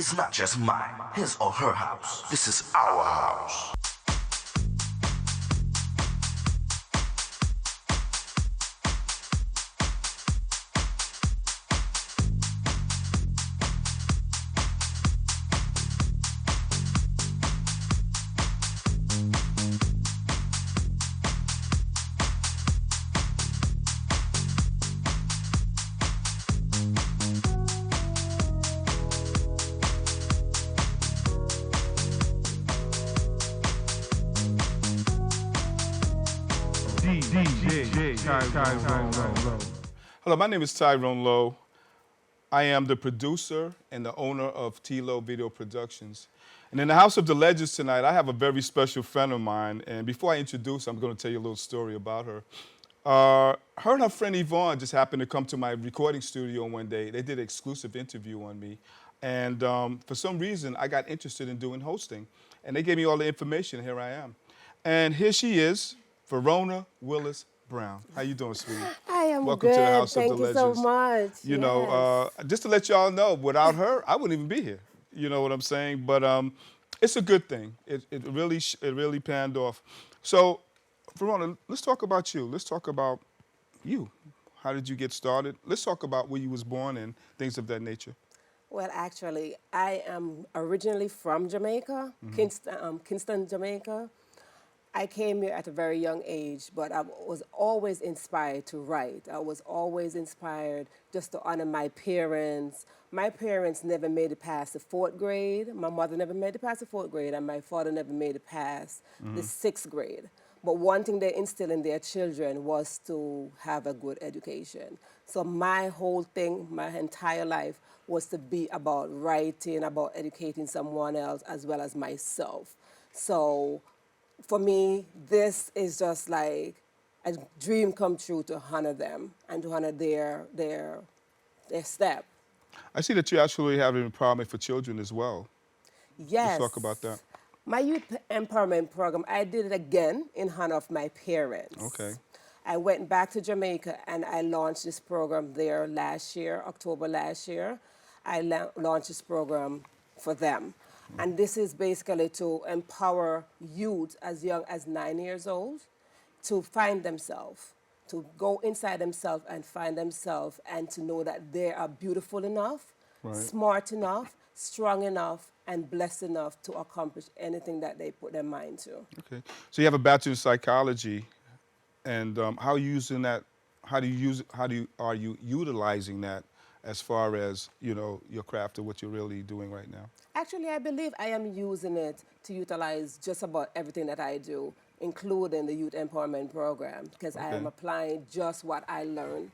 It's not just mine, his or her house. This is our house. Tyrone Lowe. Hello, my name is Tyrone Lowe. I am the producer and the owner of T-Lowe Video Productions. And in the House of the Legends tonight, I have a very special friend of mine. And before I introduce her, I'm going to tell you a little story about her. Her and her friend Yvonne just happened to come to my recording studio one day. They did an exclusive interview on me. And for some reason, I got interested in doing hosting. And they gave me all the information. Here I am. And here she is, Verona Willis Brown. How you doing, sweetie? I am Welcome good. to the House Thank of the you Legends. so much. You know, just to let y'all know, without her, I wouldn't even be here. You know what I'm saying? But it's a good thing. It really panned off. So, Verona, let's talk about you. Let's talk about you. How did you get started? Let's talk about where you was born and things of that nature. Well, actually, I am originally from Jamaica, Kingston, Jamaica. I came here at a very young age, but I was always inspired to write. I was always inspired just to honor my parents. My parents never made it past the 4th grade. My mother never made it past the 4th grade, and my father never made it past the 6th grade. But one thing they instilled in their children was to have a good education. So my whole thing, my entire life, was to be about writing, about educating someone else, as well as myself. So for me, this is just like a dream come true to honor them and to honor their step. I see that you actually have an empowerment for children as well. Yes. Let's talk about that. My youth empowerment program, I did it again in honor of my parents. Okay. I went back to Jamaica and I launched this program there last year, October last year. I launched this program for them. And this is basically to empower youth as young as 9 years old to find themselves, to go inside themselves and find themselves and to know that they are beautiful enough, smart enough, strong enough, and blessed enough to accomplish anything that they put their mind to. Okay. So you have a bachelor in psychology, and how are you using that? How do you use? Are you utilizing that as far as your craft or what you're really doing right now? Actually, I believe I am using it to utilize just about everything that I do, including the Youth Empowerment Program, because I am applying just what I learned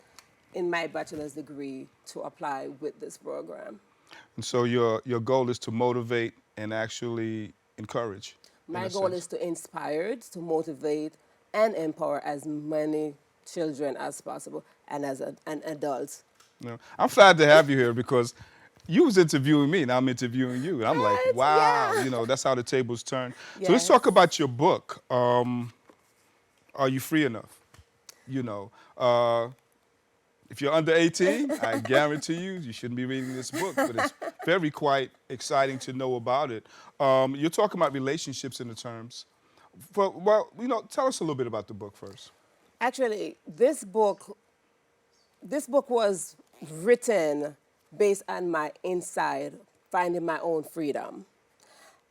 in my bachelor's degree to apply with this program. And so your goal is to motivate and actually encourage. My goal is to inspire, to motivate, and empower as many children as possible and as an adults. I'm glad to have you here because you was interviewing me, and I'm interviewing you. And I'm like, wow, that's how the tables turn. Yes. So let's talk about your book. Are you free enough? If you're under 18, I guarantee you shouldn't be reading this book, but it's very quite exciting to know about it. You're talking about relationships in the terms. Well, tell us a little bit about the book first. Actually, this book was written based on my inside, finding my own freedom.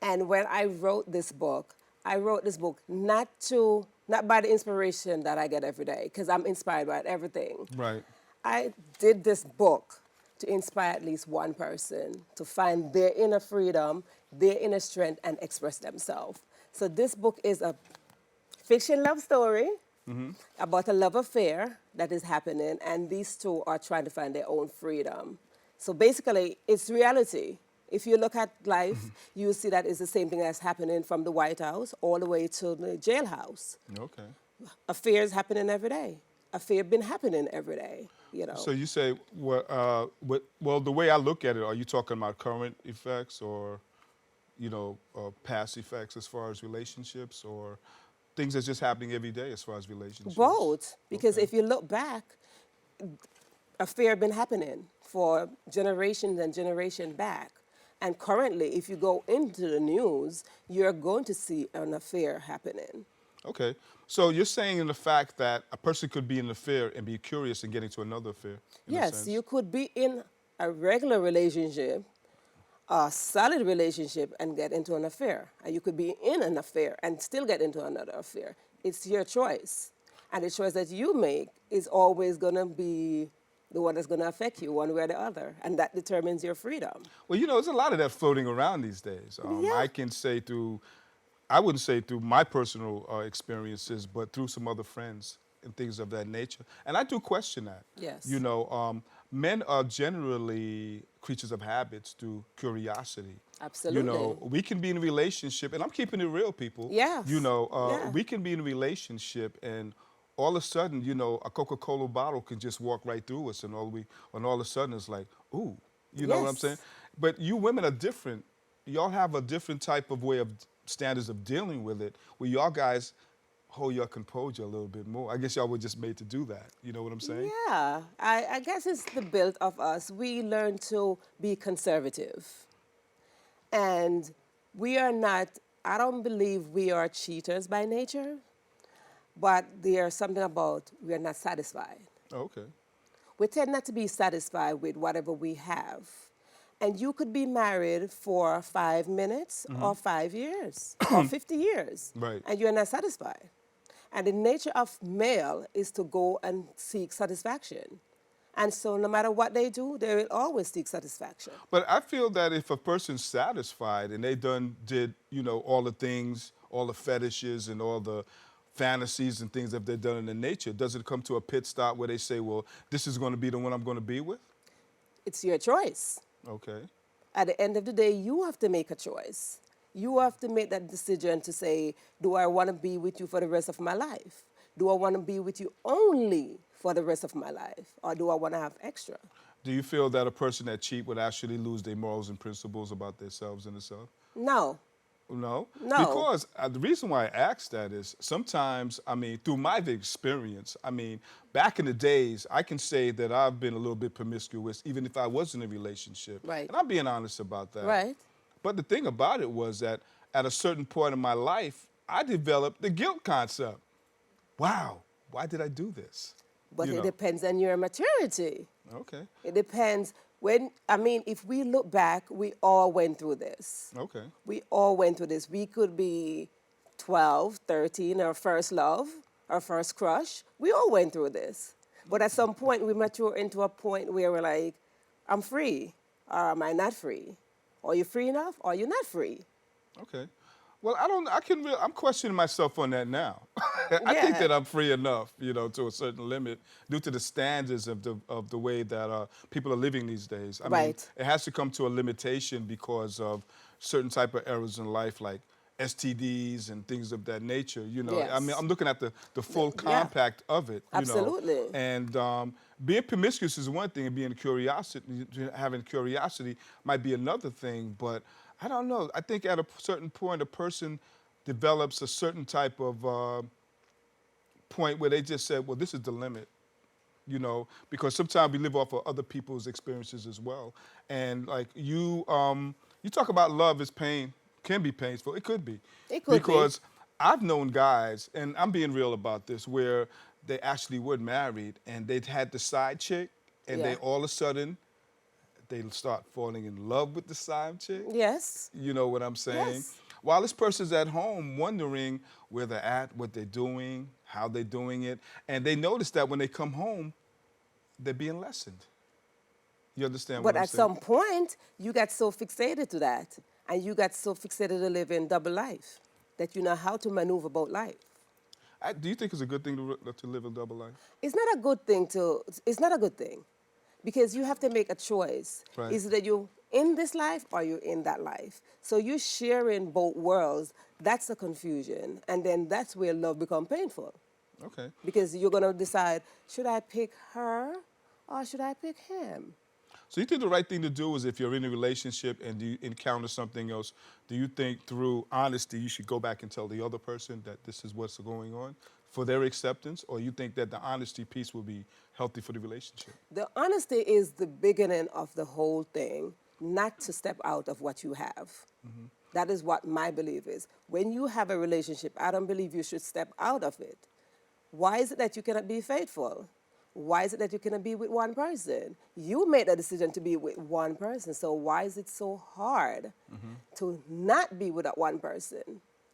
And when I wrote this book not by the inspiration that I get every day, because I'm inspired by everything. Right. I did this book to inspire at least one person to find their inner freedom, their inner strength, and express themselves. So this book is a fiction love story about a love affair that is happening, and these two are trying to find their own freedom. So basically, it's reality. If you look at life, you see that it's the same thing that's happening from the White House all the way to the jailhouse. Okay. Affairs happening every day. Affair been happening every day. So you say, well, the way I look at it, are you talking about current effects or, past effects as far as relationships, or things that's just happening every day as far as relationships? Both, because if you look back, affair been happening for generations and generation back. And currently, if you go into the news, you're going to see an affair happening. Okay. So you're saying in the fact that a person could be in an affair and be curious and get into another affair, in a Yes, sense? you could be in a regular relationship, a solid relationship, and get into an affair. And you could be in an affair and still get into another affair. It's your choice. And the choice that you make is always going to be the one that's going to affect you one way or the other. And that determines your freedom. Well, you know, there's a lot of that floating around these days. Yeah. I can say through, I wouldn't say through my personal experiences, but through some other friends and things of that nature. And I do question that. Yes. You know, men are generally creatures of habits through curiosity. Absolutely. You know, we can be in a relationship, and I'm keeping it real, people. Yes. You know, Yeah. we can be in a relationship, and all of a sudden, you know, a Coca-Cola bottle can just walk right through us, and all of a sudden it's like, ooh, you know what I'm Yes. saying? But you women are different. Y'all have a different type of way of standards of dealing with it, where y'all guys hold your composure a little bit more. I guess y'all were just made to do that. You know what I'm saying? Yeah, I guess it's the build of us. We learn to be conservative. And we are not, I don't believe we are cheaters by nature, but there's something about we are not satisfied. Okay. We tend not to be satisfied with whatever we have. And you could be married for 5 minutes or 5 years or 50 years. Right. And you're not satisfied. And the nature of male is to go and seek satisfaction. And so no matter what they do, they will always seek satisfaction. But I feel that if a person's satisfied and they did, you know, all the things, all the fetishes and all the fantasies and things that they've done in the nature, does it come to a pit stop where they say, well, this is going to be the one I'm going to be with? It's your choice. Okay. At the end of the day, you have to make a choice. You have to make that decision to say, do I want to be with you for the rest of my life? Do I want to be with you only for the rest of my life? Or do I want to have extra? Do you feel that a person that cheat would actually lose their morals and principles about themselves and themselves? No. No? No. Because the reason why I ask that is sometimes, I mean, through my experience, I mean, back in the days, I can say that I've been a little bit promiscuous, even if I was in a relationship. Right. And I'm being honest about that. Right. But the thing about it was that at a certain point in my life, I developed the guilt concept. Wow, why did I do this? But You it know. depends on your maturity. Okay, It depends when, I mean, if we look back, we all went through this. okay. We all went through this. We could be 12, 13, our first love, our first crush. We all went through this. But at some point, we mature into a point where we're like, I'm free, or am I not free? Are you free enough, or are you not free? Okay. Well, I'm questioning myself on that now. I think Yeah. that I'm free enough, you know, to a certain limit due to the standards of the way that people are living these days. I mean, Right. it has to come to a limitation because of certain type of errors in life, like STDs and things of that nature, you know. I mean, Yes. I'm looking at the full Yeah. compact of it, you know. Absolutely. And being promiscuous is one thing, and having curiosity might be another thing, but I don't know. I think at a certain point, a person develops a certain type of point where they just said, well, this is the limit, you know, because sometimes we live off of other people's experiences as well. And like you talk about love as pain, can be painful. It could be. It could be. Because I've known guys, and I'm being real about this, where they actually were married and they'd had the side chick, and they Yeah. all of a sudden, they start falling in love with the side chick. Yes. You know what I'm saying? Yes. While this person's at home wondering where they're at, what they're doing, how they're doing it, and they notice that when they come home, they're being lessened. You understand But what I'm at saying? some point, you got so fixated to that, and you got so fixated to live in double life, that you know how to maneuver both life. Do you think it's a good thing to live a double life? It's not a good thing it's not a good thing, because you have to make a choice. Right. Is that you in this life or you in that life? So you sharing both worlds, that's the confusion. And then that's where love becomes painful. Okay. Because you're gonna decide, should I pick her or should I pick him? So you think the right thing to do is if you're in a relationship and you encounter something else, do you think through honesty you should go back and tell the other person that this is what's going on for their acceptance, or you think that the honesty piece will be healthy for the relationship? The honesty is the beginning of the whole thing. not to step out of what you have. That is what my belief is. When you have a relationship, I don't believe you should step out of it. Why is it that you cannot be faithful? Why is it that you cannot be with one person? You made a decision to be with one person, so why is it so hard to not be with that one person?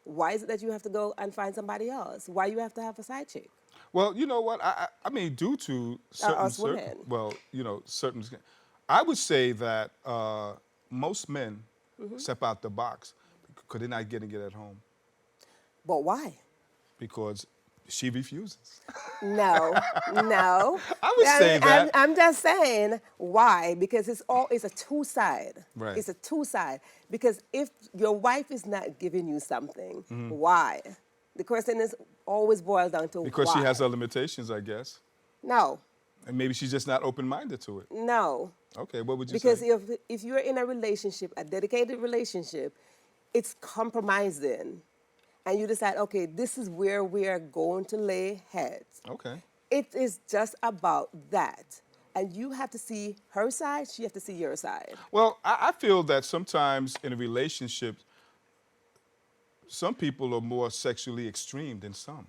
Why is it that you have to go and find somebody else? Why you have to have a side chick? Well, you know what? I mean, due to certain, us women. certain. I would say that most men step out the box because they're not getting it at home But why? because she refuses. No, no. I would say that. I'm just saying why, because it's a two-side. Right. It's a two-side. Because if your wife is not giving you something, Mm-hmm. why? The question is always boiled down to Because why. she has her limitations, I guess. No, And maybe she's just not open-minded to it. no. Okay, what would you Because say? if you're in a relationship, a dedicated relationship, it's compromising. And you decide, okay, this is where we are going to lay heads. Okay. It is just about that. And you have to see her side, she has to see your side. Well, I feel that sometimes in a relationship, some people are more sexually extreme than some.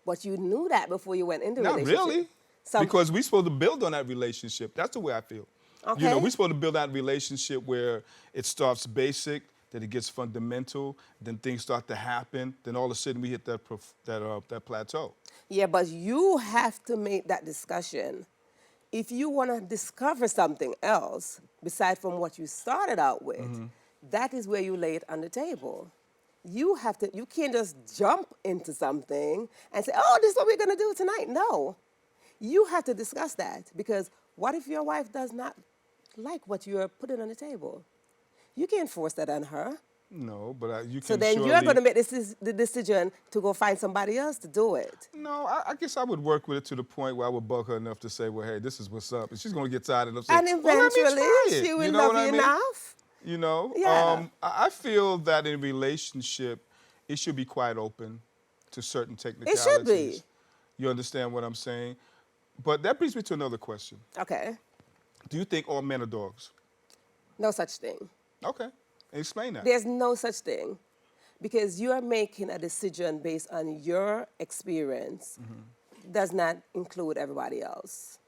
But you knew that before you went into the Not relationship. really. Some- Because we're supposed to build on that relationship. That's the way I feel. You know, Okay. we're supposed to build that relationship where it starts basic, then it gets fundamental, then things start to happen, then all of a sudden we hit that plateau. Yeah, but you have to make that discussion. If you want to discover something else, besides from what you started out with, that is where you lay it on the table. You can't just jump into something and say, oh, this is what we're going to do tonight. No. You have to discuss that, because what if your wife does not like what you're putting on the table? You can't force that on her. No, but you can So then surely... you're going to make the decision to go find somebody else to do it. No, I guess I would work with it to the point where I would bug her enough to say, well, hey, this is what's up. And she's going to get tired enough saying, And well, let me eventually, try it. she will You know love what I you mean? enough. You know? Yeah. I feel that in a relationship, it should be quite open to certain technicalities. should be. You understand what I'm saying? But that brings me to another question. Okay. Do you think all men are dogs? No such thing. Okay. Explain that. There's no such thing, because you're making a decision based on your experience. Does not include everybody else.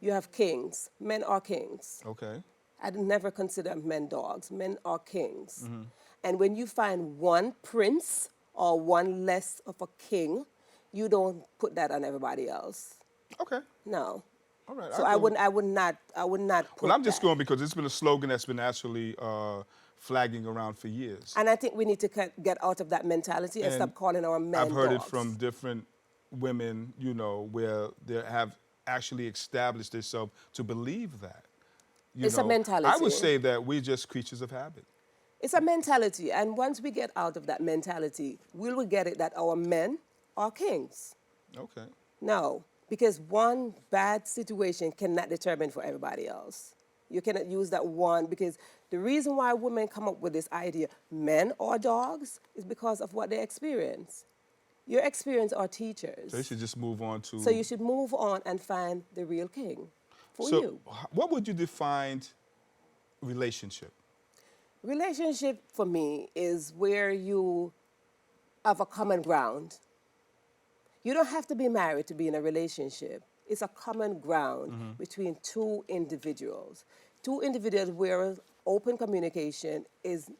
You have kings. Men are kings. Okay. I'd never consider men dogs. Men are kings. And when you find one prince or one less of a king, you don't put that on everybody else. Okay. No. All right. So I I would not put Well, I'm just that. going because it's been a slogan that's been actually flagging around for years. And I think we need to get out of that mentality and stop calling our men I've heard dogs. it from different women, you know, where they have actually established themselves to believe that. You It's a know, mentality. I would say that we're just creatures of habit. It's a mentality, and once we get out of that mentality, we will get it that our men are kings. Okay. No, because one bad situation cannot determine for everybody else. You cannot use that one, because the reason why women come up with this idea, men are dogs, is because of what they experience. Your experience are teachers. So you should just move on to... So you should move on and find the real king for you. What would you define relationship? Relationship for me is where you have a common ground. You don't have to be married to be in a relationship. It's a common ground between two individuals. Two individuals where open communication is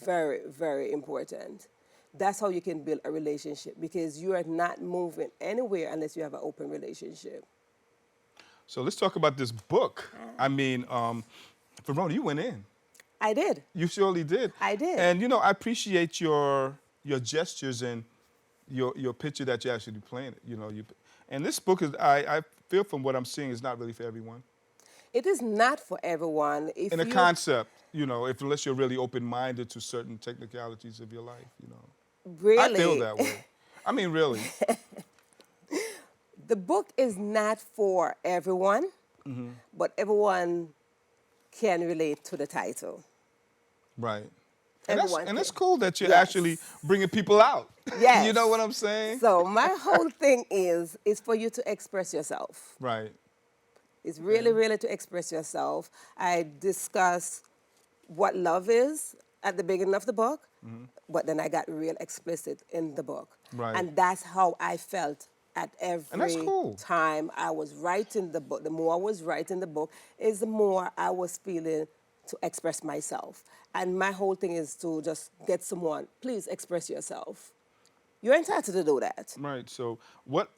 very, very important. That's how you can build a relationship, because you are not moving anywhere unless you have an open relationship. So let's talk about this book. I mean, Verona, you went in. I did. You surely did. I did. And, you know, I appreciate your gestures and your picture that you're actually playing it. You know, and this book is, I feel from what I'm seeing, is not really for everyone. It is not for everyone. In a concept, you know, unless you're really open-minded to certain technicalities of your life, you know. Really? I feel that way. I mean, really. The book is not for everyone, but everyone can relate to the title. Right. Everyone And it's can. cool that you're Yes. actually bringing people out. Yes. You know what I'm saying? So my whole thing is for you to express yourself. Right. It's really, really to express yourself. I discuss what love is at the beginning of the book, but then I got real explicit in the book. Right. And that's how I felt at And that's every cool. time I was writing the book. The more I was writing the book, is the more I was feeling to express myself. And my whole thing is to just get someone, please express yourself. You're entitled to do that. Right. So what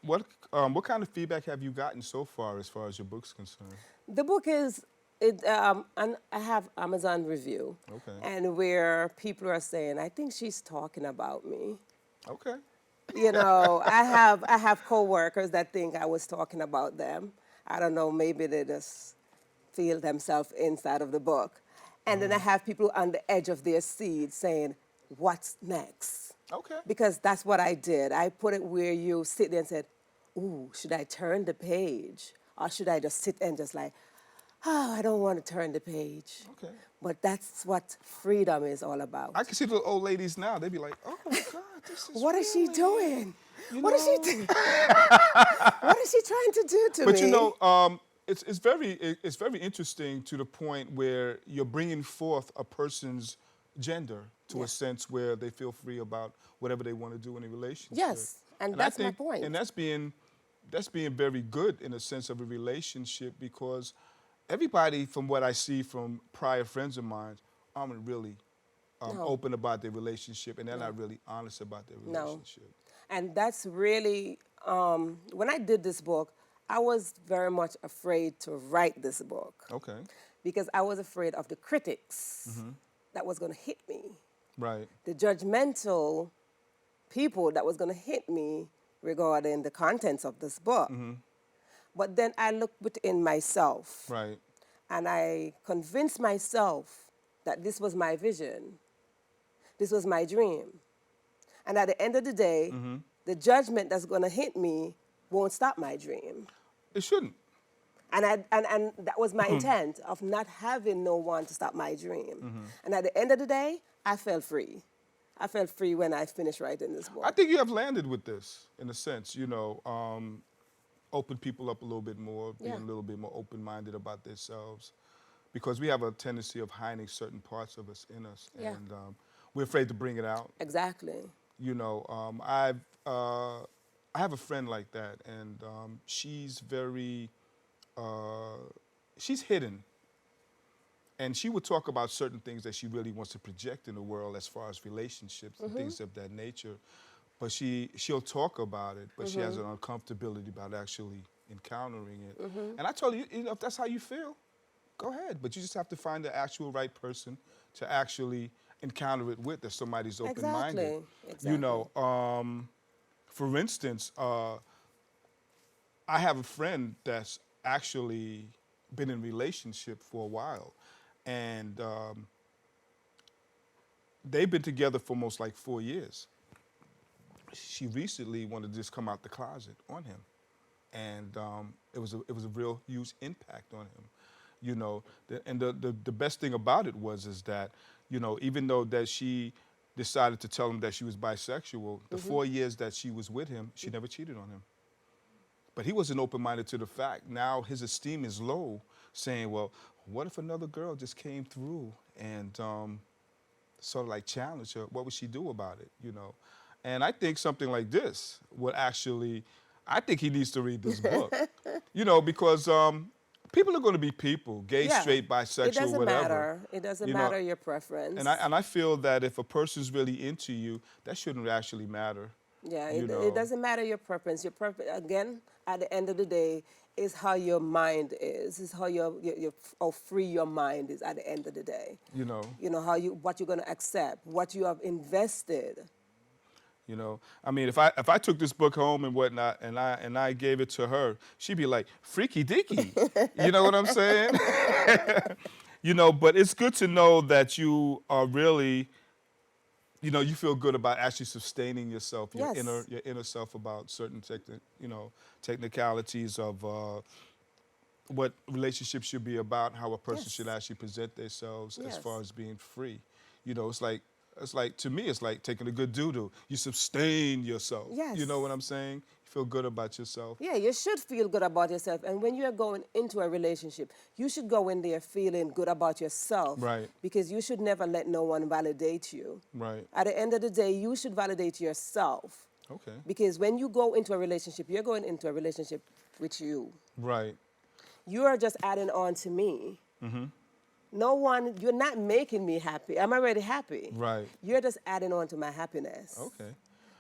kind of feedback have you gotten so far as your book's concerned? The book is, and I have Amazon review. Okay. And where people are saying, I think she's talking about me. Okay. You know, I have coworkers that think I was talking about them. I don't know, maybe they just feel themselves inside of the book. And then I have people on the edge of their seat saying, what's next? Okay. Because that's what I did. I put it where you sit there and said, ooh, should I turn the page? Or should I just sit and just like, oh, I don't want to turn the page. Okay. But that's what freedom is all about. I can see the old ladies now. They'd be like, "Oh my God, this is What is she really-" doing? You What is she know? doing? What is she trying to do to me? But you know, it's very interesting to the point where you're bringing forth a person's gender to a sense where they feel free about whatever they want to do in a relationship. Yes, and I that's my think- point. And that's being very good in a sense of a relationship, because everybody, from what I see from prior friends of mine, aren't really No. open about their relationship, and they're not really honest about their No. relationship. And that's really, when I did this book, I was very much afraid to write this book Okay. because I was afraid of the critics that was going to hit me, Right. the judgmental people that was going to hit me regarding the contents of this book. But then I looked within myself Right. and I convinced myself that this was my vision, this was my dream. And at the end of the day, the judgment that's going to hit me won't stop my dream. It shouldn't. And that was my intent of not having no one to stop my dream. And at the end of the day, I felt free. I felt free when I finished writing this book. I think you have landed with this, in a sense, you know, open people up a little bit more, being Yeah. a little bit more open-minded about themselves, because we have a tendency of hiding certain parts of us in us, Yeah. and we're afraid to bring it out. Exactly. You know, I have a friend like that, and she's very, she's hidden. And she would talk about certain things that she really wants to project in the world as far as relationships and things of that nature. But she'll talk about it, but she has an uncomfortability about actually encountering it. And I told her, you know, if that's how you feel, go ahead. But you just have to find the actual right person to actually encounter it with, that somebody's open-minded. Exactly. You know, for instance, I have a friend that's actually been in a relationship for a while. And they've been together for almost like 4 years. She recently wanted to just come out the closet on him. And it was a real huge impact on him. You know, the best thing about it is that, you know, even though that she decided to tell him that she was bisexual, the 4 years that she was with him, she never cheated on him. But he wasn't open-minded to the fact. Now his esteem is low, saying, well, what if another girl just came through and sort of like challenged her? What would she do about it, you know? And I think something like this would actually, I think he needs to read this book, you know, because people are going to be people, gay, Yeah. straight, bisexual, It doesn't whatever. matter. It doesn't You know, matter your preference. And I feel that if a person's really into you, that shouldn't actually matter. Yeah, you it know. doesn't matter your preference. Your preference, again, at the end of the day, is how your mind is how how free your mind is at the end of the day. You know. You know, what you're going to accept, what you have invested. You know, I mean, if I took this book home and whatnot, and I gave it to her, she'd be like, freaky dicky. You know what I'm saying? You know, but it's good to know that you are really, you know, you feel good about actually sustaining yourself, your Yes. inner self, about certain technicalities of what relationships should be about, how a person Yes. should actually present themselves as Yes. far as being free. You know, it's like it's like, to me, it's like taking a good doo-doo. You sustain yourself. Yes. You know what I'm saying? You feel good about yourself. Yeah, you should feel good about yourself. And when you're going into a relationship, you should go in there feeling good about yourself. Right. Because you should never let no one validate you. Right. At the end of the day, you should validate yourself. Okay. Because when you go into a relationship, you're going into a relationship with you. Right. You are just adding on to me. No one, you're not making me happy. I'm already happy. Right. You're just adding on to my happiness. Okay.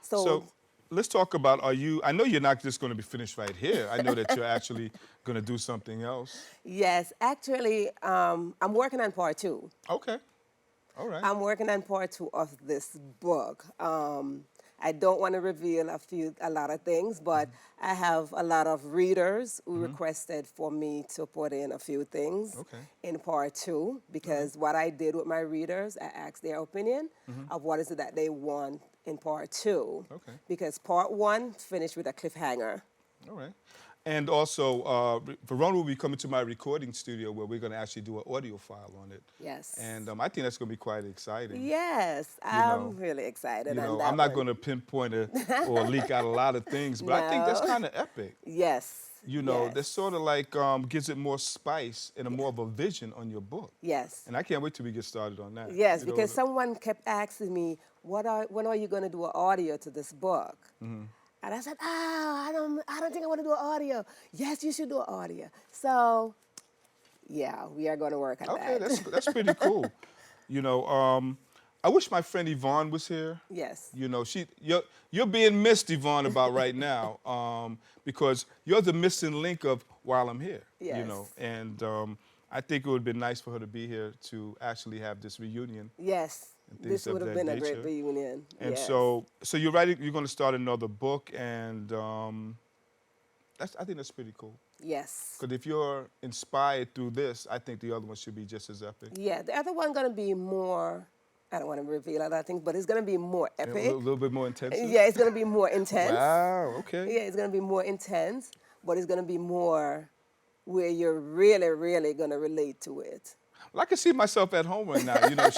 So Let's talk about, I know you're not just going to be finished right here. I know that you're actually going to do something else. yes, actually, I'm working on part 2. Okay. All right. I'm working on part 2 of this book. I don't want to reveal a lot of things, but I have a lot of readers who requested for me to put in a few things in part 2, because what I did with my readers, I asked their opinion of what is it that they want in part 2. Okay. Because part 1 finished with a cliffhanger. All right. And also, Verona will be coming to my recording studio where we're going to actually do an audio file on it. Yes. And I think that's going to be quite exciting. Yes, I'm really excited. You on know, that I'm not one. going to pinpoint or leak out a lot of things, but I think that's No. kind of epic. Yes. You know, yes. that sort of like gives it more spice and more of a vision on your book. Yes. And I can't wait till we get started on that. Yes, You know, because someone kept asking me, when are you going to do an audio to this book? And I said, I don't think I want to do an audio. Yes, you should do an audio. So, yeah, we are going to work on okay, that. that's pretty cool. You know, I wish my friend Yvonne was here. Yes. You know, you're being missed, Yvonne, about right now, because you're the missing link of while I'm here. You Yes. know, and I think it would have been nice for her to be here to actually have this reunion. Yes. and things This of would have that been a nature. great reunion. And yes. so you're writing. You're going to start another book, and I think that's pretty cool. Yes. Because if you're inspired through this, I think the other one should be just as epic. Yeah, the other one going to be more, I don't want to reveal other things, but it's going to be more A epic. little bit more intensive. Yeah, it's going to be more intense. Wow. Okay. Yeah, it's going to be more intense, but it's going to be more where you're really, really going to relate to it. Well, I can see myself at home right now. You know,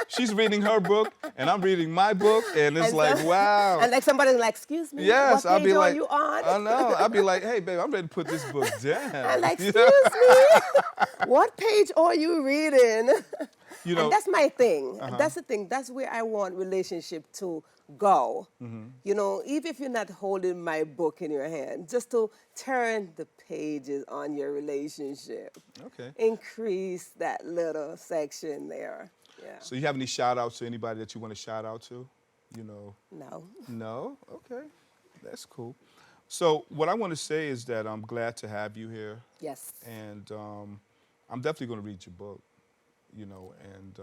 she's reading her book, and I'm reading my book, and it's And like, so- wow. And like somebody's like, excuse me, Yes, what I'll page be are like, you on? I know. I'll be like, hey, babe, I'm ready to put this book down. I'm like, You excuse know? me, what page are you reading? You know, and that's my thing. Uh-huh. That's the thing. That's where I want relationship to go. Mm-hmm. You know, even if you're not holding my book in your hand, just to turn the pages on your relationship. Okay. Increase that little section there. Yeah. So you have any shout outs to anybody that you want to shout out to? You know? No. No? Okay. That's cool. So what I want to say is that I'm glad to have you here. Yes. And I'm definitely going to read your book, you know, and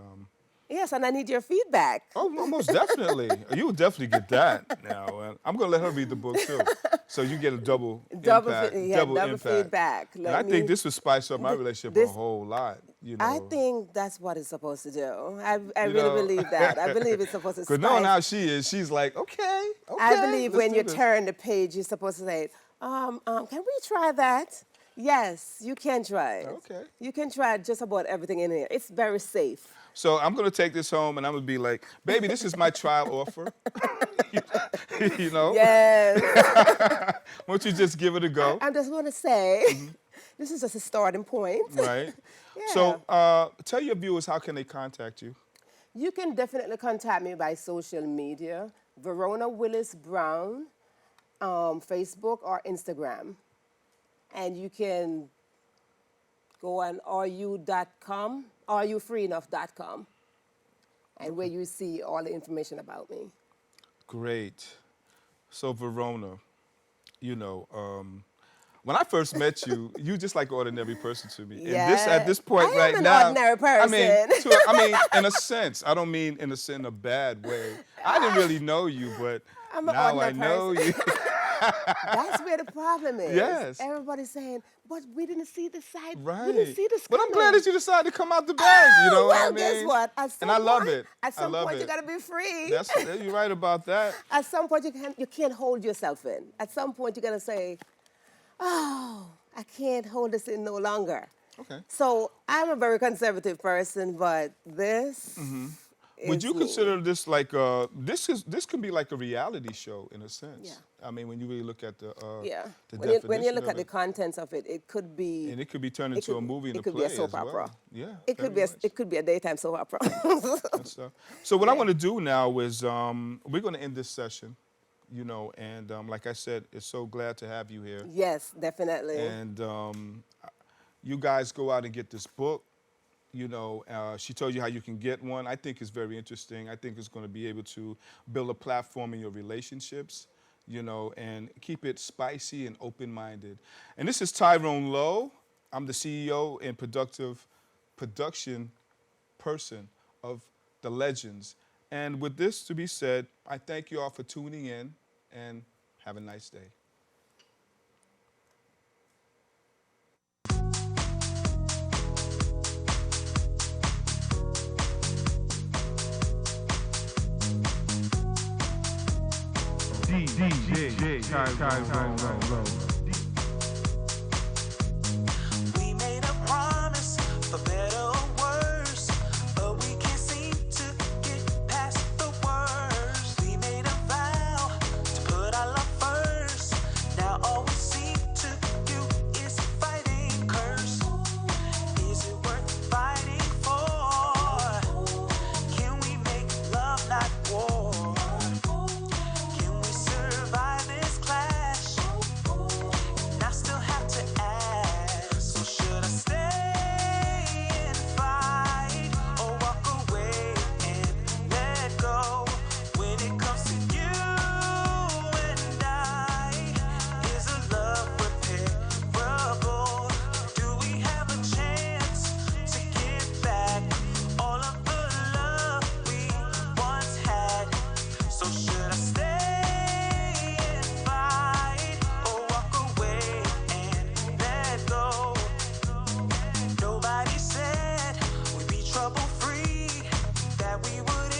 Yes, and I need your feedback. oh, most definitely. You will definitely get that now. And I'm going to let her read the book too. So you get a double impact, double impact. feedback. And I think this would spice up my relationship a this- whole lot, you know. I think that's what it's supposed to do. I You really know. believe that. I believe it's supposed to Because spice. knowing how she is, she's like, okay. I believe let's when do you this. turn the page, you're supposed to say, can we try that? Yes, you can try it. Okay. You can try just about everything in here. It's very safe. So I'm going to take this home and I'm going to be like, baby, this is my trial offer. You know? Yes. Why don't you just give it a go? I just want to say, this is just a starting point. Right. Yeah. So tell your viewers, how can they contact you? You can definitely contact me by social media, Verona Willis Brown, Facebook or Instagram. And you can go on ru.com, rufreeenough.com, and where you see all the information about me. Great. So Verona, you know, when I first met you, you just like an ordinary person to me. And this at this point I am right an now, ordinary person. I mean, in a sense. I don't mean in a bad way. I didn't really know you, but I'm an now I ordinary know you. That's where the problem is. Yes. Everybody's saying, but we didn't see the side. Right. We didn't see this But I'm coming. glad that you decided to come out the bag. You know well, what I mean? guess what? At some And I love point- it. At some I love point, it. you got to be free. You're right about that. At some point, you can't hold yourself in. At some point, you're going to say, oh, I can't hold this in no longer. Okay. So I'm a very conservative person, but this, Would is you me. consider this like this can be like a reality show in a sense? Yeah. I mean, when you really look at the Yeah. the When you definition look of at the it, contents of it, it could be. and it could be turned It into a could, movie and it a could be a play soap as opera. well. Yeah, It could very much. it could be a daytime soap opera. Good stuff. So what I Yeah. want to do now is we're going to end this session, you know, and like I said, it's so glad to have you here. Yes, definitely. And you guys go out and get this book. You know, she told you how you can get one. I think it's very interesting. I think it's going to be able to build a platform in your relationships, you know, and keep it spicy and open-minded. And this is Tyrone Lowe. I'm the CEO and production person of The Legends. And with this to be said, I thank you all for tuning in and have a nice day. DJ Tyrone Lowe. We made a promise for better or worse, but we can't seem to get past the worst. We made a vow to put our love first. Now all we seem to do is fighting curse. Is it worth fighting for? Can we make love not war? Can we survive this clash? And I still have to ask, so should I stay and fight or walk away and let go? When it comes to you and I, is a love repairable? Do we have a chance to get back all of the love we once had? So should I stay and fight or walk away and let go? Nobody said we'd be trouble free, that we would